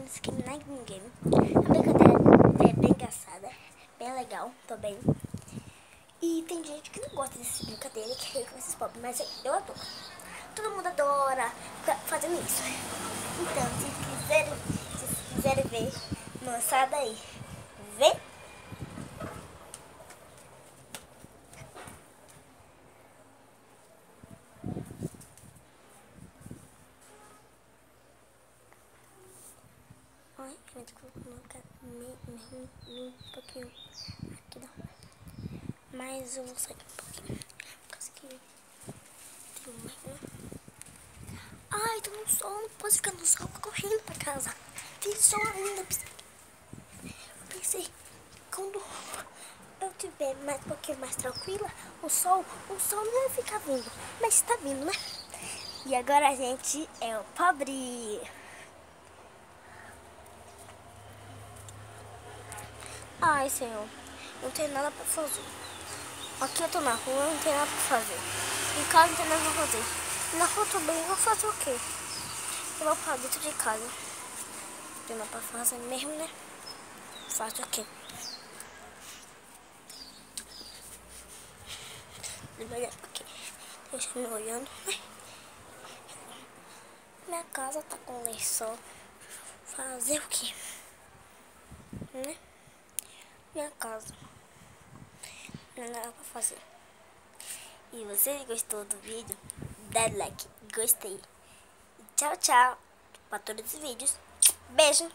nesse game na Game. A brincadeira é bem engraçada, bem legal também. E tem gente que não gosta dessa brincadeira, que com esses pobres, mas eu adoro. Todo mundo adora ficar fazendo isso. Então, se quiserem ver, moçada aí, vê? Ai, eu vou colocar um pouquinho aqui, não. Mas eu vou sair um pouquinho. Consegui. Tem uma. Ai, tô no sol, não posso ficar no sol, tô correndo pra casa. Tem sol ainda. Pensei, quando eu tiver mais um pouquinho mais tranquila, o sol não vai ficar vindo. Mas tá vindo, né? E agora a gente é o pobre. Ai, Senhor, não tem nada pra fazer. Aqui eu tô na rua, não tem nada pra fazer. Em casa não tem nada pra fazer. Na rua também, vou fazer o quê? Eu vou pra dentro de casa. Não tem nada pra fazer mesmo, né? Faço o quê? Porque deixa me olhando, né? Minha casa tá com lençol. Fazer o quê? Né? Minha casa. Não é nada pra fazer. E você gostou do vídeo? Dá like, gostei. Tchau, tchau. Para todos os vídeos. Beijo.